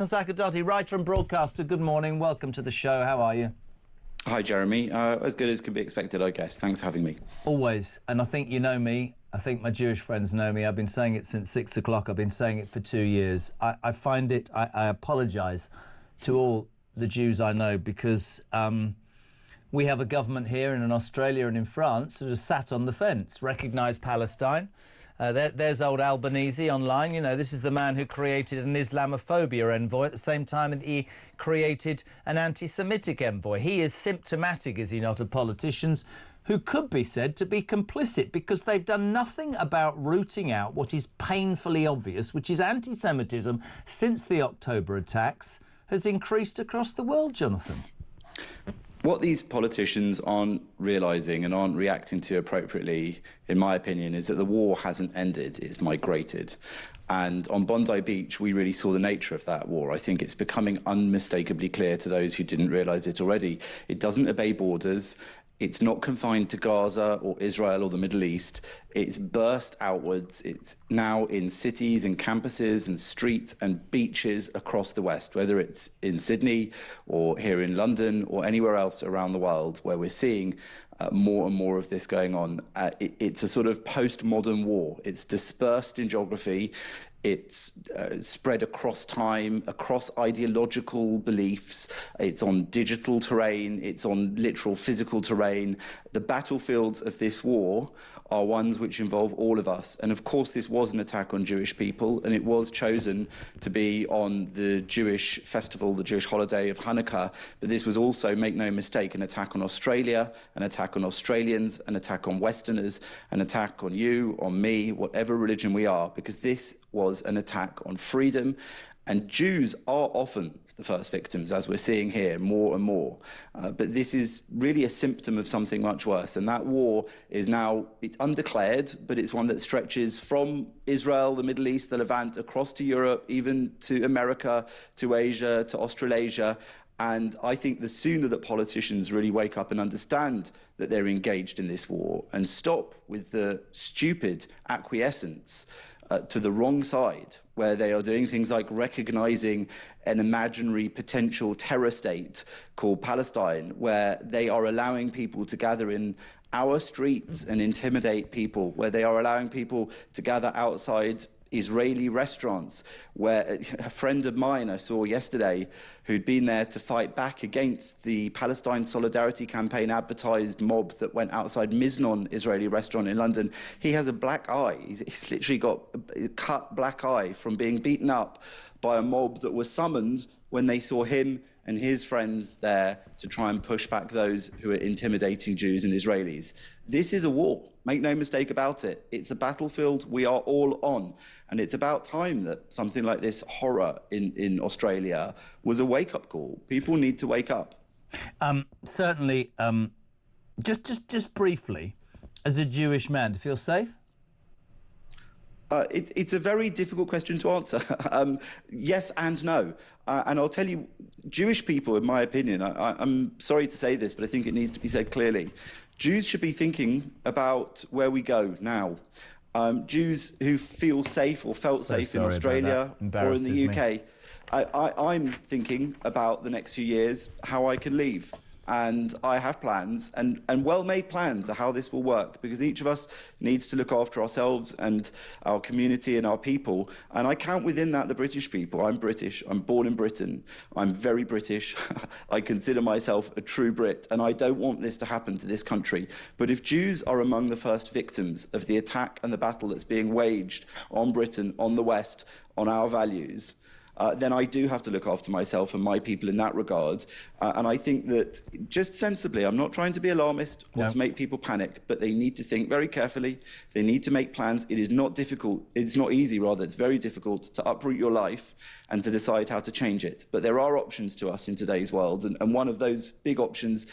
Sacerdoti, writer and broadcaster, good morning. Welcome to the show. How are you? Hi, Jeremy. As good as could be expected, I guess. Thanks for having me. Always. And I think you know me. I think my Jewish friends know me. I've been saying it since 6 o'clock. I've been saying it for 2 years. I find it, I apologise to all the Jews I know because we have a government here and in Australia and in France that has sat on the fence, recognised Palestine. There's old Albanese online. You know, this is the man who created an Islamophobia envoy at the same time that he created an anti-Semitic envoy. He is symptomatic, is he not, of politicians who could be said to be complicit because they've done nothing about rooting out what is painfully obvious, which is anti-Semitism since the October attacks has increased across the world, Jonathan. What these politicians aren't realising and aren't reacting to appropriately, in my opinion, is that the war hasn't ended, it's migrated. And on Bondi Beach, we really saw the nature of that war. I think it's becoming unmistakably clear to those who didn't realise it already. It doesn't obey borders. It's not confined to Gaza or Israel or the Middle East. It's burst outwards. It's now in cities and campuses and streets and beaches across the West, whether it's in Sydney or here in London or anywhere else around the world where we're seeing more and more of this going on. It's a sort of postmodern war. It's dispersed in geography. It's spread across time, across ideological beliefs. It's on digital terrain. It's on literal physical terrain. The battlefields of this war are ones which involve all of us. And of course, this was an attack on Jewish people, and it was chosen to be on the Jewish festival, the Jewish holiday of Hanukkah. But this was also, make no mistake, an attack on Australia, an attack on Australians, an attack on Westerners, an attack on you, on me, whatever religion we are, because this was an attack on freedom. And Jews are often the first victims, as we're seeing here more and more. But this is really a symptom of something much worse. And that war is now, it's undeclared, but it's one that stretches from Israel, the Middle East, the Levant, across to Europe, even to America, to Asia, to Australasia. And I think the sooner that politicians really wake up and understand that they're engaged in this war and stop with the stupid acquiescence to the wrong side, where they are doing things like recognizing an imaginary potential terror state called Palestine, where they are allowing people to gather in our streets and intimidate people, where they are allowing people to gather outside Israeli restaurants, where a friend of mine I saw yesterday who'd been there to fight back against the Palestine Solidarity Campaign advertised mob that went outside Miznon Israeli restaurant in London. He has a black eye. He's literally got a cut black eye from being beaten up by a mob that was summoned when they saw him and his friends there to try and push back those who are intimidating Jews and Israelis. This is a war. Make no mistake about it. It's a battlefield we are all on. And it's about time that something like this horror in Australia was a wake-up call. People need to wake up. Certainly, just briefly, as a Jewish man, do you feel safe? It's a very difficult question to answer. Yes and no. And I'll tell you, Jewish people, in my opinion, I'm sorry to say this, but I think it needs to be said clearly. Jews should be thinking about where we go now. Jews who feel safe or felt safe in Australia or in the UK, I'm thinking about the next few years, how I can leave. And I have plans, and well-made plans of how this will work, because each of us needs to look after ourselves and our community and our people. And I count within that the British people. I'm British. I'm born in Britain. I'm very British. I consider myself a true Brit, and I don't want this to happen to this country. But if Jews are among the first victims of the attack and the battle that's being waged on Britain, on the West, on our values, then I do have to look after myself and my people in that regard. And I think that just sensibly, I'm not trying to be alarmist or to make people panic, but they need to think very carefully. They need to make plans. It is not difficult. It's not easy, rather. It's very difficult to uproot your life and to decide how to change it. But there are options to us in today's world. And one of those big options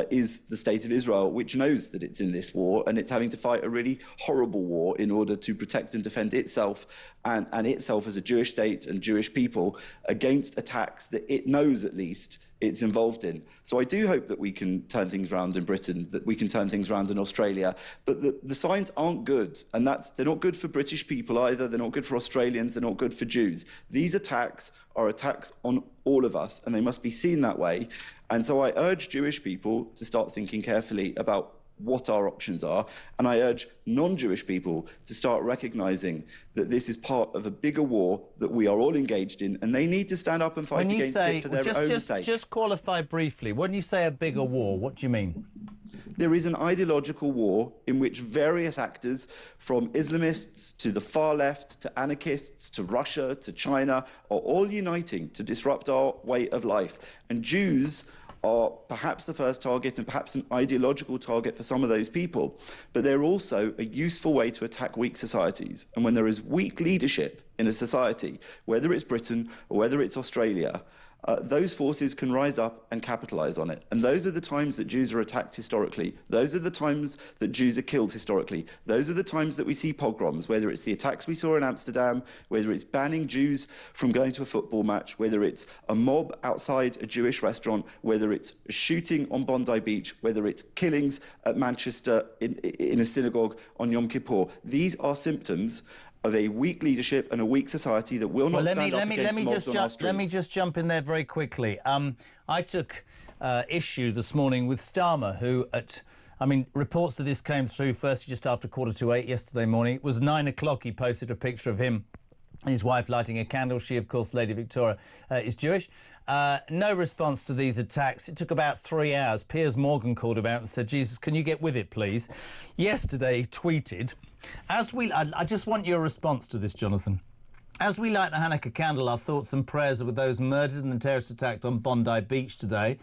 is the state of Israel, which knows that it's in this war and it's having to fight a really horrible war in order to protect and defend itself and itself as a Jewish state and Jewish people. people against attacks that it knows at least it's involved in. So I do hope that we can turn things around in Britain, that we can turn things around in Australia, but the signs aren't good, and they're not good for British people either, they're not good for Australians, they're not good for Jews. These attacks are attacks on all of us, and they must be seen that way. And so I urge Jewish people to start thinking carefully about what our options are, and I urge non-Jewish people to start recognising that this is part of a bigger war that we are all engaged in, and they need to stand up and fight against it for their own sake. Just qualify briefly. When you say a bigger war, what do you mean? There is an ideological war in which various actors, from Islamists to the far left, to anarchists, to Russia, to China, are all uniting to disrupt our way of life. And Jews are perhaps the first target and perhaps an ideological target for some of those people, but they're also a useful way to attack weak societies. And when there is weak leadership in a society, whether it's Britain or whether it's Australia, those forces can rise up and capitalise on it. And those are the times that Jews are attacked historically. Those are the times that Jews are killed historically. Those are the times that we see pogroms, whether it's the attacks we saw in Amsterdam, whether it's banning Jews from going to a football match, whether it's a mob outside a Jewish restaurant, whether it's a shooting on Bondi Beach, whether it's killings at Manchester in a synagogue on Yom Kippur. These are symptoms of a weak leadership and a weak society that will not stand up against mobs on our streets. Let me just jump in there very quickly. I took issue this morning with Starmer, who reports that this came through first just after 7:45 yesterday morning. It was 9 o'clock. He posted a picture of him and his wife lighting a candle. She, of course, Lady Victoria, is Jewish. No response to these attacks. It took about 3 hours. Piers Morgan called him out and said, Jesus, can you get with it, please? Yesterday, he tweeted, I just want your response to this, Jonathan. As we light the Hanukkah candle, our thoughts and prayers are with those murdered in the terrorist attack on Bondi Beach today,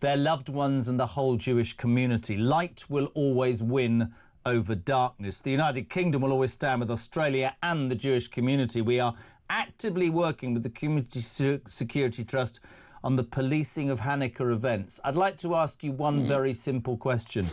their loved ones and the whole Jewish community. Light will always win over darkness. The United Kingdom will always stand with Australia and the Jewish community. We are actively working with the Community Security Trust on the policing of Hanukkah events. I'd like to ask you one very simple question.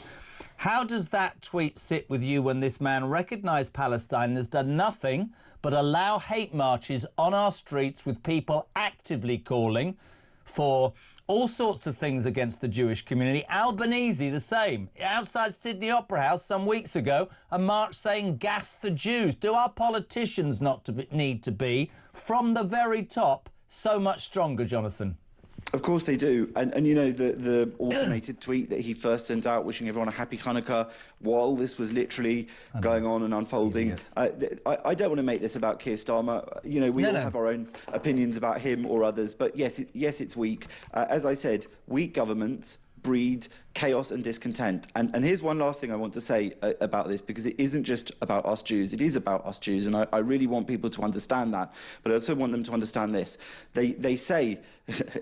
How does that tweet sit with you when this man recognised Palestine and has done nothing but allow hate marches on our streets with people actively calling for all sorts of things against the Jewish community? Albanese, the same. Outside Sydney Opera House some weeks ago, a march saying gas the Jews. Do our politicians need to be, from the very top, so much stronger, Jonathan? Of course they do. And you know, the automated tweet that he first sent out wishing everyone a happy Hanukkah while this was literally going on and unfolding. I don't want to make this about Keir Starmer. You know, we all have our own opinions about him or others. But yes, it's weak. As I said, weak governments breed chaos and discontent. And here's one last thing I want to say about this, because it isn't just about us Jews. It is about us Jews, and I really want people to understand that. But I also want them to understand this. They say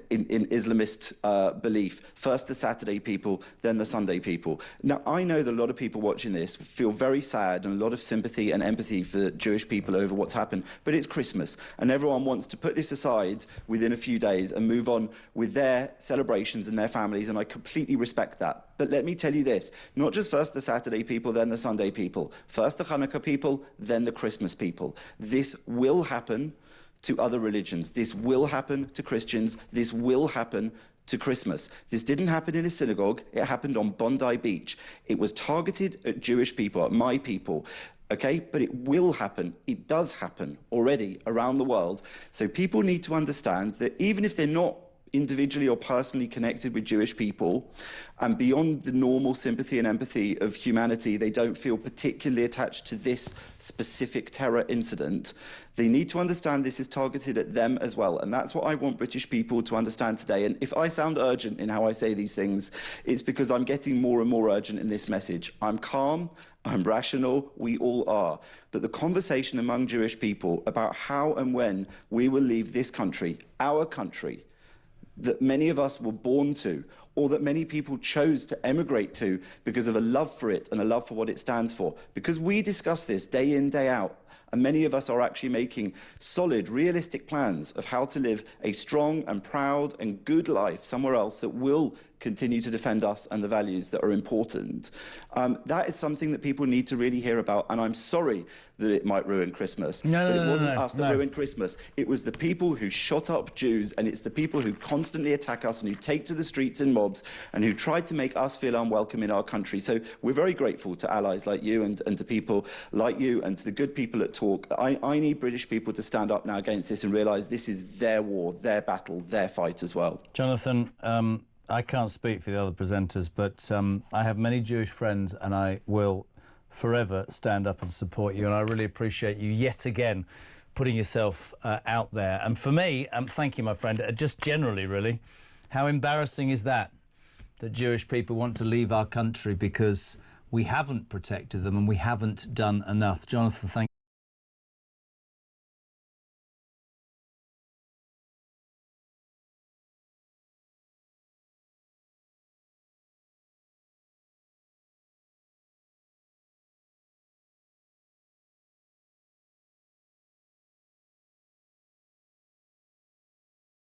in Islamist belief, first the Saturday people, then the Sunday people. Now, I know that a lot of people watching this feel very sad and a lot of sympathy and empathy for Jewish people over what's happened, but it's Christmas, and everyone wants to put this aside within a few days and move on with their celebrations and their families, and I completely respect that. But let me tell you this, not just first the Saturday people, then the Sunday people, first the Hanukkah people, then the Christmas people. This will happen to other religions. This will happen to Christians. This will happen to Christmas. This didn't happen in a synagogue. It happened on Bondi Beach. It was targeted at Jewish people, at my people. Okay, but it will happen. It does happen already around the world. So people need to understand that even if they're not individually or personally connected with Jewish people, and beyond the normal sympathy and empathy of humanity, they don't feel particularly attached to this specific terror incident, they need to understand this is targeted at them as well. And that's what I want British people to understand today. And if I sound urgent in how I say these things, it's because I'm getting more and more urgent in this message. I'm calm, I'm rational, we all are. But the conversation among Jewish people about how and when we will leave this country, our country, that many of us were born to, or that many people chose to emigrate to because of a love for it and a love for what it stands for. Because we discuss this day in, day out, And many of us are actually making solid, realistic plans of how to live a strong and proud and good life somewhere else that will continue to defend us and the values that are important. That is something that people need to really hear about, and I'm sorry that it might ruin Christmas. But it wasn't us that ruined Christmas. It was the people who shot up Jews, and it's the people who constantly attack us and who take to the streets in mobs and who tried to make us feel unwelcome in our country. So we're very grateful to allies like you and to people like you and to the good people at Talk. I need British people to stand up now against this and realise this is their war, their battle, their fight as well. Jonathan, I can't speak for the other presenters, but I have many Jewish friends and I will forever stand up and support you, and I really appreciate you yet again putting yourself out there. And for me, thank you, my friend, just generally, really, how embarrassing is that Jewish people want to leave our country because we haven't protected them and we haven't done enough. Jonathan, thank you.